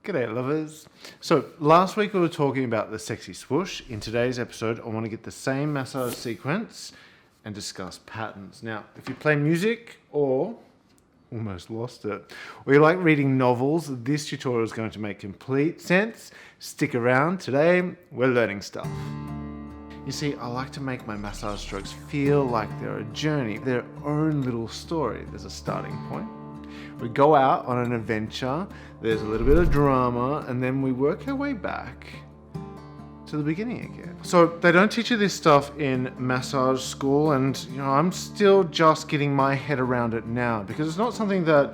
G'day lovers. So last week we were talking about the sexy swoosh. In today's episode, I want to get the same massage sequence and discuss patterns. Now, if you play music or almost lost it, or you like reading novels, this tutorial is going to make complete sense. Stick around. Today, we're learning stuff. You see, I like to make my massage strokes feel like they're a journey, their own little story. There's a starting point. We go out on an adventure, there's a little bit of drama, and then we work our way back to the beginning again. So they don't teach you this stuff in massage school, and I'm still just getting my head around it now because it's not something that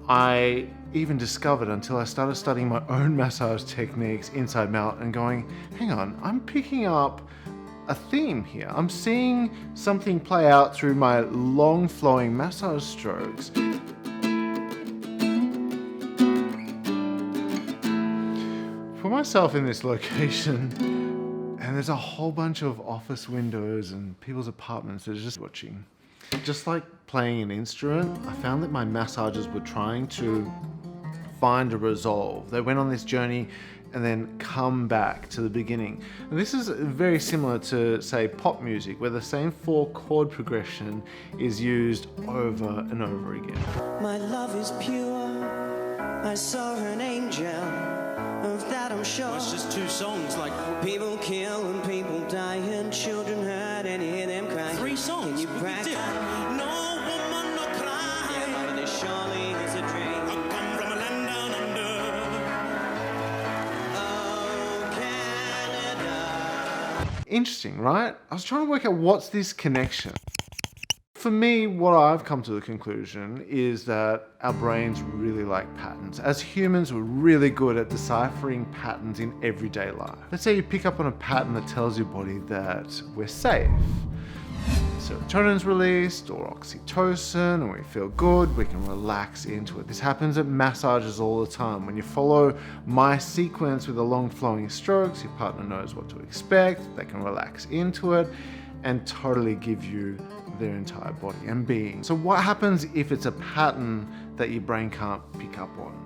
I even discovered until I started studying my own massage techniques inside out and going, hang on, I'm picking up a theme here. I'm seeing something play out through my long flowing massage strokes. Put myself in this location and there's a whole bunch of office windows and people's apartments that are just watching. Just like playing an instrument, I found that my massagers were trying to find a resolve. They went on this journey and then come back to the beginning. And this is very similar to, say, pop music, where the same 4-chord progression is used over and over again. My love is pure, I saw an angel, of that I'm sure. Well, it's just 2 songs, like people kill and people die and children hurt and hear them cry. 3 songs. Can you We practice? did. No woman, no cry. Yeah, but it surely is a dream. I come from a land down under. Oh, Canada. Interesting, right? I was trying to work out what's this connection. For me, what I've come to the conclusion is that our brains really like patterns. As humans, we're really good at deciphering patterns in everyday life. Let's say you pick up on a pattern that tells your body that we're safe. Serotonin's released, or oxytocin, and we feel good, we can relax into it. This happens at massages all the time. When you follow my sequence with the long flowing strokes, your partner knows what to expect, they can relax into it, and totally give you their entire body and being. So what happens if it's a pattern that your brain can't pick up on?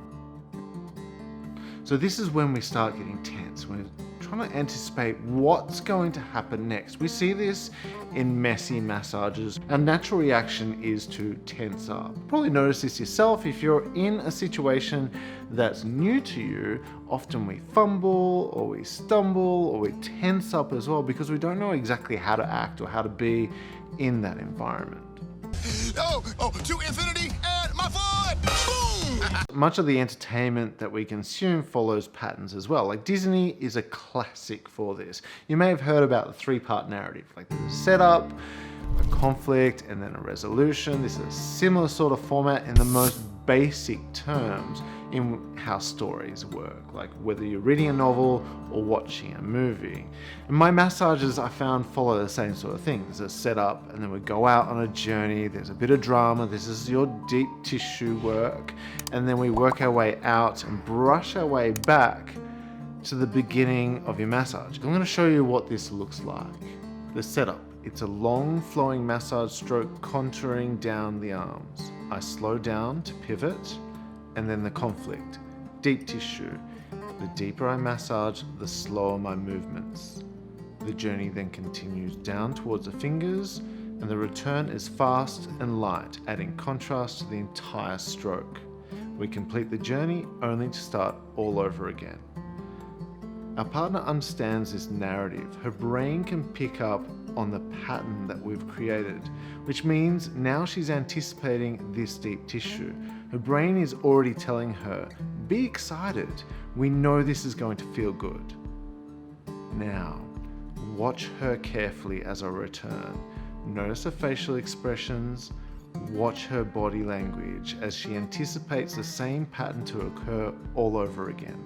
So this is when we start getting tense. We're trying to anticipate what's going to happen next. We see this in messy massages. Our natural reaction is to tense up. You probably notice this yourself. If you're in a situation that's new to you, often we fumble or we stumble or we tense up as well because we don't know exactly how to act or how to be in that environment. Oh, to infinity and my foot! Boom! Much of the entertainment that we consume follows patterns as well. Like Disney is a classic for this. You may have heard about the 3-part narrative, like there's a setup, a conflict, and then a resolution. This is a similar sort of format in the most basic terms in how stories work, like whether you're reading a novel or watching a movie. And my massages, I found, follow the same sort of thing. There's a setup, and then we go out on a journey. There's a bit of drama. This is your deep tissue work. And then we work our way out and brush our way back to the beginning of your massage. I'm going to show you what this looks like. The setup. It's a long flowing massage stroke contouring down the arms. I slow down to pivot, and then the conflict, deep tissue. The deeper I massage, the slower my movements. The journey then continues down towards the fingers, and the return is fast and light, adding contrast to the entire stroke. We complete the journey only to start all over again. Our partner understands this narrative. Her brain can pick up on the pattern that we've created, which means now she's anticipating this deep tissue. Her brain is already telling her, be excited. We know this is going to feel good. Now, watch her carefully as I return. Notice her facial expressions. Watch her body language as she anticipates the same pattern to occur all over again.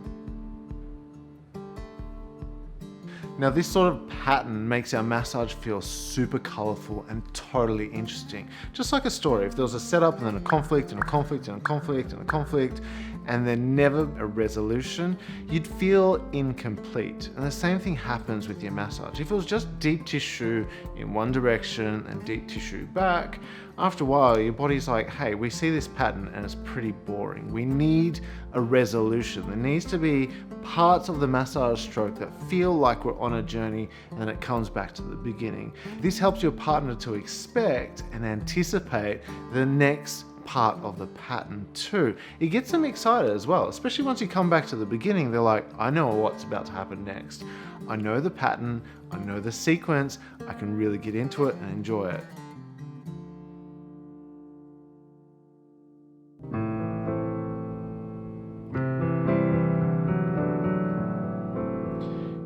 Now this sort of pattern makes our massage feel super colorful and totally interesting. Just like a story, if there was a setup and then a conflict and a conflict and a conflict and a conflict and then never a resolution, you'd feel incomplete. And the same thing happens with your massage. If it was just deep tissue in one direction and deep tissue back, after a while your body's like, hey, we see this pattern and it's pretty boring. We need a resolution. There needs to be parts of the massage stroke that feel like we're on a journey and it comes back to the beginning. This helps your partner to expect and anticipate the next part of the pattern too. It gets them excited as well, especially once you come back to the beginning. They're like, I know what's about to happen next. I know the pattern, I know the sequence, I can really get into it and enjoy it.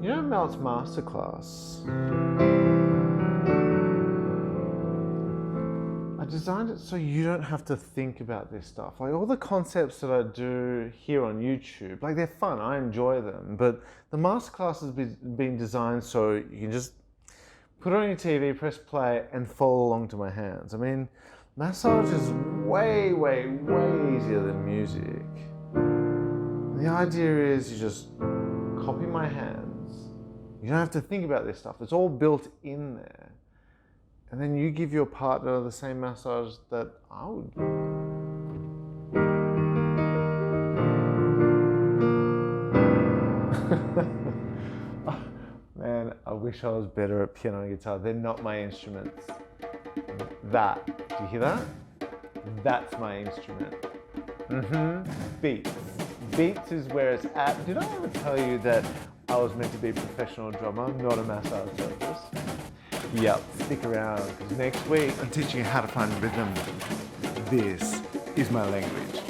You know Mel's masterclass? I designed it so you don't have to think about this stuff. Like all the concepts that I do here on YouTube, like they're fun, I enjoy them, but the masterclass has been designed so you can just put it on your TV, press play, and follow along to my hands. I mean, massage is way, way, way easier than music. The idea is you just copy my hands. You don't have to think about this stuff. It's all built in there. And then you give your partner the same massage that I would give. Oh, man, I wish I was better at piano and guitar. They're not my instruments. That, do you hear that? That's my instrument. Beats. Beats is where it's at. Did I ever tell you that I was meant to be a professional drummer, not a massage therapist? Yep, stick around, because next week I'm teaching you how to find rhythm. This is my language.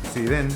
See you then.